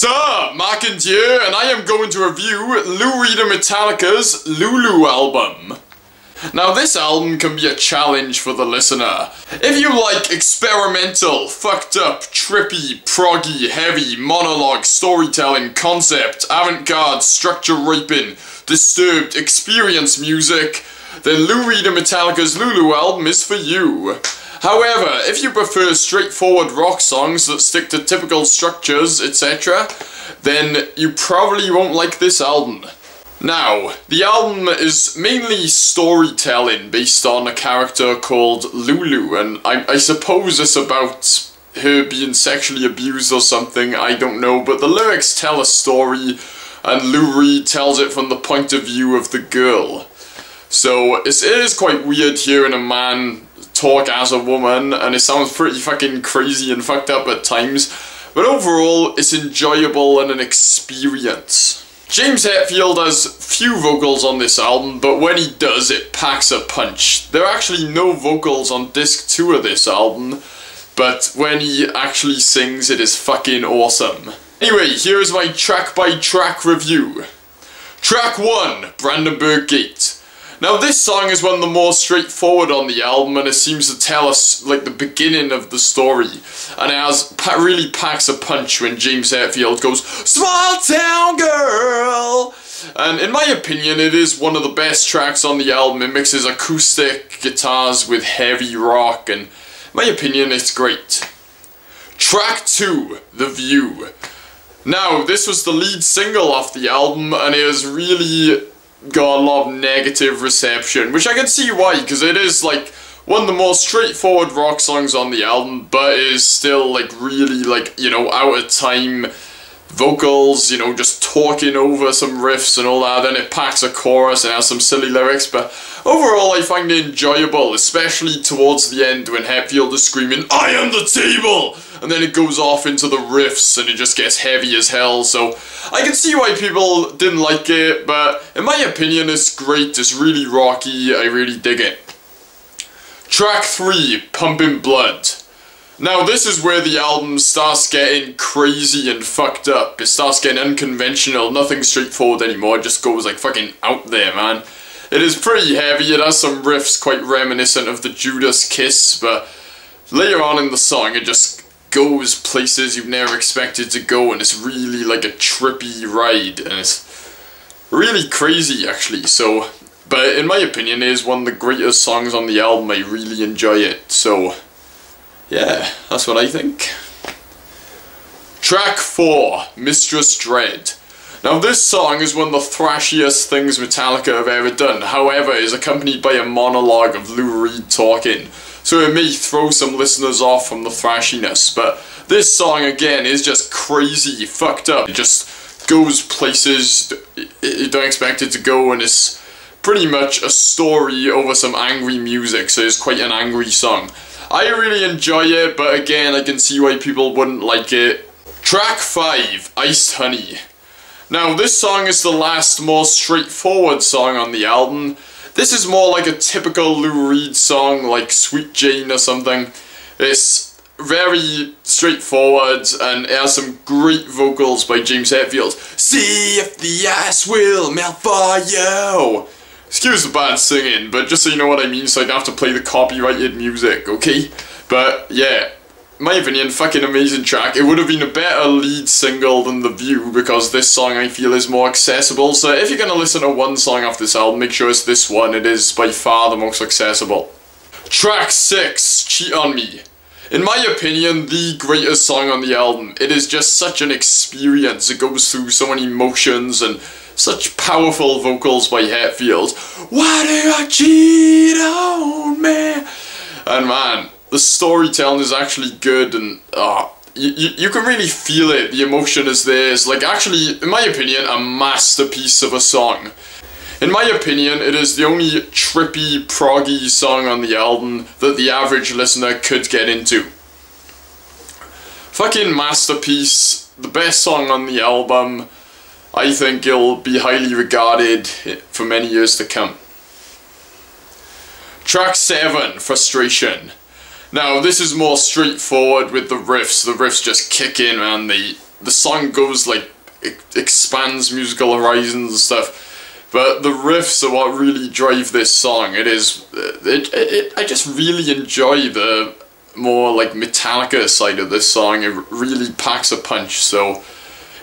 Sir, Mark and here, and I am going to review Lou Reed Metallica's Lulu album. Now this album can be a challenge for the listener. If you like experimental, fucked up, trippy, proggy, heavy, monologue, storytelling, concept, avant-garde, structure-raping, disturbed, experience music, then Lou Reed Metallica's Lulu album is for you. However, if you prefer straightforward rock songs that stick to typical structures, etc., then you probably won't like this album. Now, the album is mainly storytelling based on a character called Lulu, and I suppose it's about her being sexually abused or something, I don't know, but the lyrics tell a story, and Lou Reed tells it from the point of view of the girl. So, it is quite weird hearing a man talk as a woman, and it sounds pretty fucking crazy and fucked up at times, but overall, it's enjoyable and an experience. James Hetfield has few vocals on this album, but when he does, it packs a punch. There are actually no vocals on disc 2 of this album, but when he actually sings, it is fucking awesome. Anyway, here is my track-by-track review. Track 1, Brandenburg Gate. Now this song is one of the more straightforward on the album, and it seems to tell us like the beginning of the story, and it really packs a punch when James Hetfield goes, "Small town girl!" And in my opinion, it is one of the best tracks on the album. It mixes acoustic guitars with heavy rock, and in my opinion, it's great. Track 2, The View. Now, this was the lead single off the album, and it has really got a lot of negative reception, which I can see why, because it is like one of the more straightforward rock songs on the album, but it is still like really like, you know, out of time vocals, you know, just talking over some riffs and all that. Then it packs a chorus and has some silly lyrics, but overall I find it enjoyable, especially towards the end when Hetfield is screaming, "I am the table!" and then it goes off into the riffs and it just gets heavy as hell, so I can see why people didn't like it, but in my opinion it's great, it's really rocky, I really dig it. Track 3, Pumping Blood. Now this is where the album starts getting crazy and fucked up. It starts getting unconventional, nothing straightforward anymore, it just goes like fucking out there, man. It is pretty heavy, it has some riffs quite reminiscent of the Judas Kiss, but later on in the song it just goes places you've never expected to go, and it's really like a trippy ride, and it's really crazy actually, so, but in my opinion it is one of the greatest songs on the album. I really enjoy it, so yeah, that's what I think. Track 4, Mistress Dread. Now this song is one of the thrashiest things Metallica have ever done, however it is accompanied by a monologue of Lou Reed talking, so it may throw some listeners off from the thrashiness, but this song again is just crazy, fucked up. It just goes places you don't expect it to go, and it's pretty much a story over some angry music, so it's quite an angry song. I really enjoy it, but again I can see why people wouldn't like it. Track 5, Iced Honey. Now this song is the last more straightforward song on the album. This is more like a typical Lou Reed song, like Sweet Jane or something. It's very straightforward, and it has some great vocals by James Hetfield. "See if the ice will melt for you." Excuse the bad singing, but just so you know what I mean, so I don't have to play the copyrighted music, okay? But yeah, in my opinion, fucking amazing track. It would have been a better lead single than The View, because this song I feel is more accessible, so if you're gonna listen to one song off this album, make sure it's this one. It is by far the most accessible. Track 6, Cheat on Me. In my opinion, the greatest song on the album. It is just such an experience. It goes through so many emotions and such powerful vocals by Hetfield. "Why do you cheat on me?" And man, the storytelling is actually good, and you can really feel it. The emotion is there. It's like actually, in my opinion, a masterpiece of a song. In my opinion, it is the only trippy, proggy song on the album that the average listener could get into. Fucking masterpiece. The best song on the album. I think it'll be highly regarded for many years to come. Track 7, Frustration. Now, this is more straightforward with the riffs. The riffs just kick in, man. They the song goes like, it expands musical horizons and stuff, but the riffs are what really drive this song. It is, I just really enjoy the more like Metallica side of this song. It really packs a punch, so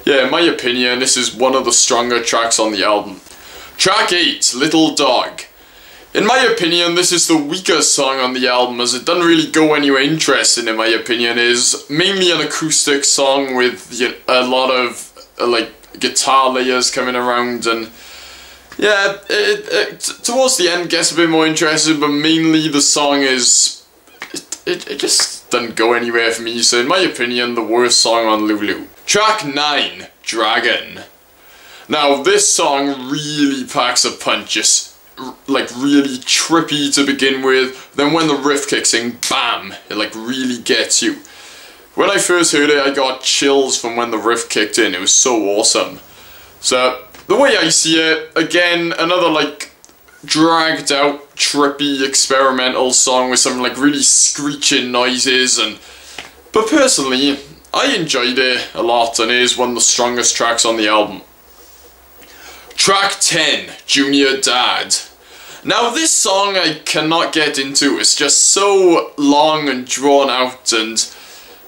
yeah, in my opinion, this is one of the stronger tracks on the album. Track 8, Little Dog. In my opinion, this is the weaker song on the album, as it doesn't really go anywhere interesting, in my opinion. It is mainly an acoustic song with a lot of like guitar layers coming around, and yeah, towards the end gets a bit more interesting, but mainly the song is, it just doesn't go anywhere for me, so in my opinion, the worst song on Lulu. Track 9, Dragon. Now, this song really packs a punch, just like really trippy to begin with, then when the riff kicks in, bam, it like really gets you. When I first heard it, I got chills from when the riff kicked in. It was so awesome. So, the way I see it, again, another like dragged out, trippy, experimental song with some like really screeching noises, but personally, I enjoyed it a lot, and it is one of the strongest tracks on the album. Track 10, Junior Dad. Now this song I cannot get into, it's just so long and drawn out, and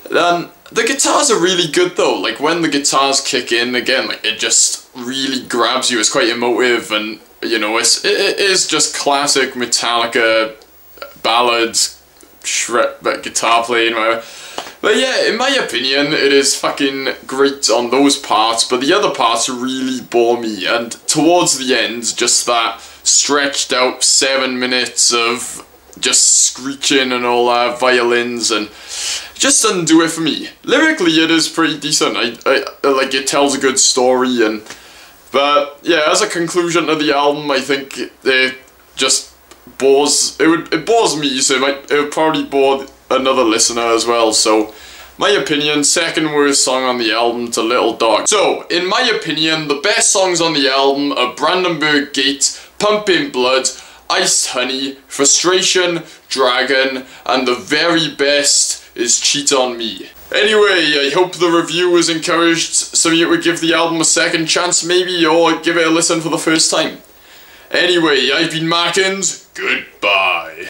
the guitars are really good though. Like when the guitars kick in again, like it just really grabs you. It's quite emotive, and you know, it is just classic Metallica ballads, guitar playing, whatever. But yeah, in my opinion, it is fucking great on those parts, but the other parts really bore me, and towards the end, just that stretched out 7 minutes of just screeching and all that, violins, and just doesn't do it for me. Lyrically, it is pretty decent. I like, it tells a good story, but yeah, as a conclusion to the album, I think it just bores, it bores me, so it would probably bore another listener as well. So my opinion, second worst song on the album to Little Dog. So in my opinion, the best songs on the album are Brandenburg Gate, Pumping Blood, Iced Honey, Frustration, Dragon, and the very best is Cheat on Me. Anyway, I hope the review has encouraged some of you to give the album a second chance maybe, or give it a listen for the first time. Anyway, I've been Markins, goodbye.